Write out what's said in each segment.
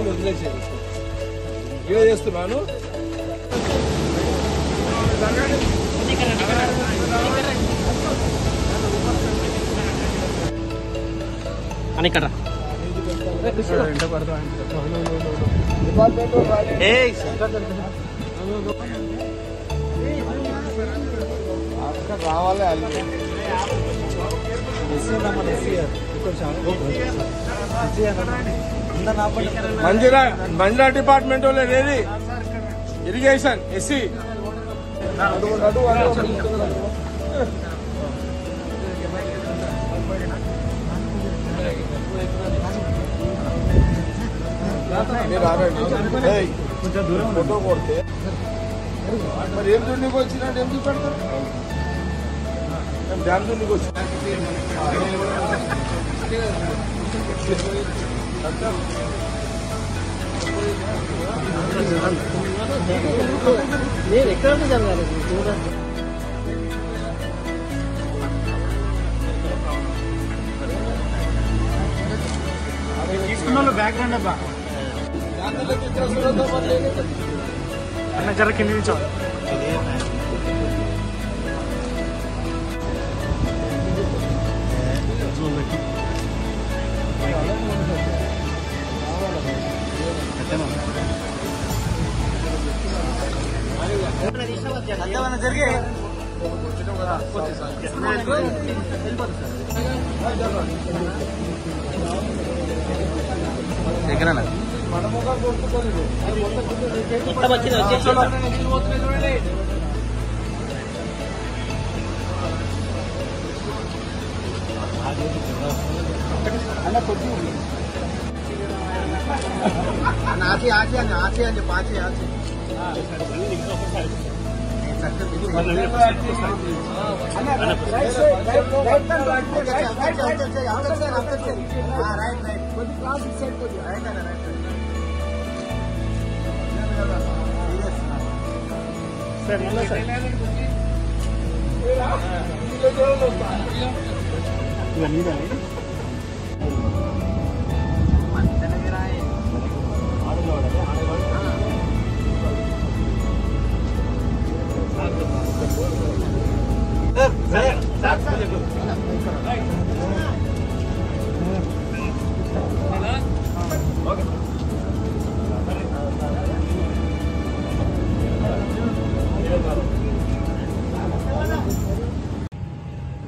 వదిలేసేది ఇవే చేస్తున్నాను. అని ఇక్కడ రావాలి మంజీరా డిపార్ట్మెంట్ వాళ్ళు ఏది ఇరిగేషన్ ఎస్సీ కొంచెం దూరం ఫోటో కొడితే మరి ఏం దున్నికి వచ్చినట్టు ఏం చూపెడతారు? డ్యామ్ దున్నికి వచ్చి నేను ఎక్కడ జరగాలి తీసుకున్న బ్యాక్గ్రౌండ్ అబ్బా అన్న జర కింద నుంచో జరిగే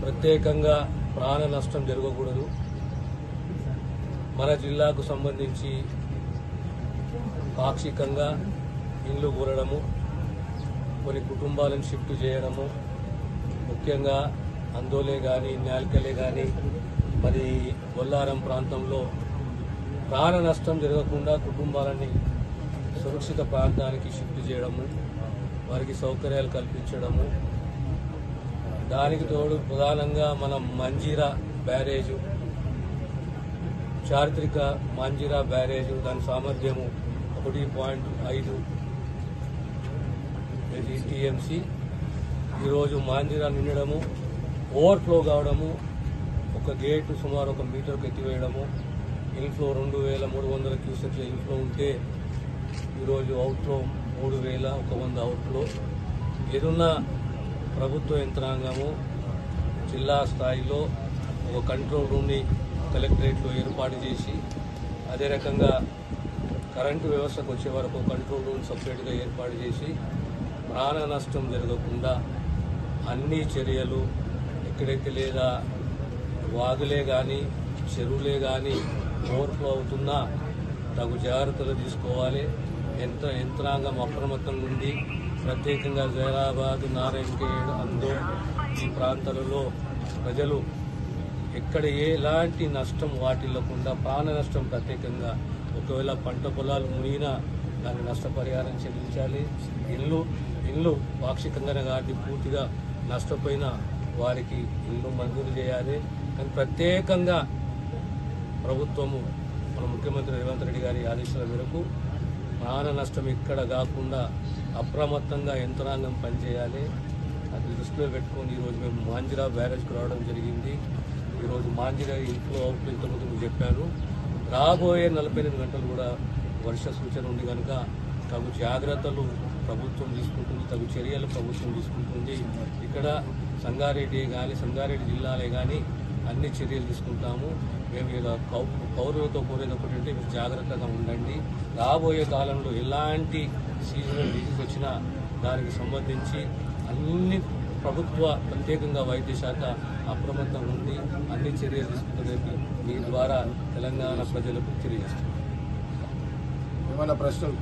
ప్రత్యేకంగా ప్రాణ నష్టం జరగకూడదు. మన జిల్లాకు సంబంధించి పాక్షికంగా ఇండ్లు కూలడము, కొన్ని కుటుంబాలను షిఫ్ట్ చేయడము, ముఖ్యంగా అందోలే కానీ న్యాల్కలే కానీ మరి బొల్లారం ప్రాంతంలో ప్రాణ నష్టం జరగకుండా కుటుంబాలని సురక్షిత ప్రాంతానికి షిఫ్ట్ చేయడము, వారికి సౌకర్యాలు కల్పించడము, దానికి తోడు ప్రధానంగా మన మంజీరా బ్యారేజు, చారిత్రక మంజీరా బ్యారేజు, దాని సామర్థ్యము 1.5 టీఎంసీ. ఈరోజు మంజీరా నిండడము, ఓవర్ఫ్లో కావడము, ఒక గేటు సుమారు 1 మీటర్కు ఎత్తివేయడము, ఇన్ఫ్లో 2300 క్యూసెక్ల ఇన్ఫ్లో ఉంటే ఈరోజు అవుట్ఫ్లో 3100 అవుట్ఫ్లో. ఏదున్న ప్రభుత్వ యంత్రాంగము జిల్లా స్థాయిలో ఒక కంట్రోల్ రూమ్ని కలెక్టరేట్లో ఏర్పాటు చేసి, అదే రకంగా కరెంటు వ్యవస్థకు వచ్చే వరకు కంట్రోల్ రూమ్ సపరేట్గా ఏర్పాటు చేసి ప్రాణ నష్టం జరగకుండా అన్ని చర్యలు ఎక్కడైతే లేదా వాగులే కానీ చెరువులే కానీ ఓవర్ఫ్లో అవుతున్నా తగు జాగ్రత్తలు తీసుకోవాలి. యంత్రాంగం అప్రమత్తంగా ఉంది. ప్రత్యేకంగా జైరాబాద్, నారాయణఖేడ్, అందోల్ ఈ ప్రాంతాలలో ప్రజలు ఎక్కడ ఎలాంటి నష్టం వాటిల్లకుండా ప్రాణ నష్టం ప్రత్యేకంగా ఒకవేళ పంట పొలాలు మునిగినా దాని నష్టపరిహారం చెల్లించాలి. ఇల్లు పాక్షికంగానే కాబట్టి పూర్తిగా నష్టపోయిన వారికి ఇల్లు మంజూరు చేయాలి. కానీ ప్రత్యేకంగా ప్రభుత్వము మన ముఖ్యమంత్రి రేవంత్ రెడ్డి గారి ఆదేశాల మేరకు ప్రాణ నష్టం ఎక్కడ కాకుండా అప్రమత్తంగా యంత్రాంగం పనిచేయాలి. అది దృష్టిలో పెట్టుకొని ఈరోజు మేము మాంజిరా బ్యారేజ్కి రావడం జరిగింది. ఈరోజు మాంజిరా ఇన్ఫ్లో అవుట్లో ఇంతకుముందు మీకు చెప్పాను. రాబోయే 48 గంటలు కూడా వర్ష సూచన ఉంది కనుక తగు జాగ్రత్తలు ప్రభుత్వం తీసుకుంటుంది, తగు చర్యలు ప్రభుత్వం తీసుకుంటుంది. ఇక్కడ సంగారెడ్డి కానీ సంగారెడ్డి జిల్లాలే కానీ అన్ని చర్యలు తీసుకుంటాము. మేము ఇలా పౌరులతో కోరేది ఒకటంటే మీరు జాగ్రత్తగా ఉండండి. రాబోయే కాలంలో ఎలాంటి సీజనల్ డిసీజ్ వచ్చినా దానికి సంబంధించి అన్ని ప్రభుత్వ ప్రత్యేకంగా వైద్య శాఖ అప్రమత్తంగా ఉంది, అన్ని చర్యలు తీసుకుంటుందని మీ ద్వారా తెలంగాణ ప్రజలకు తెలియజేస్తున్నాం. ఏమైనా ప్రశ్నలు?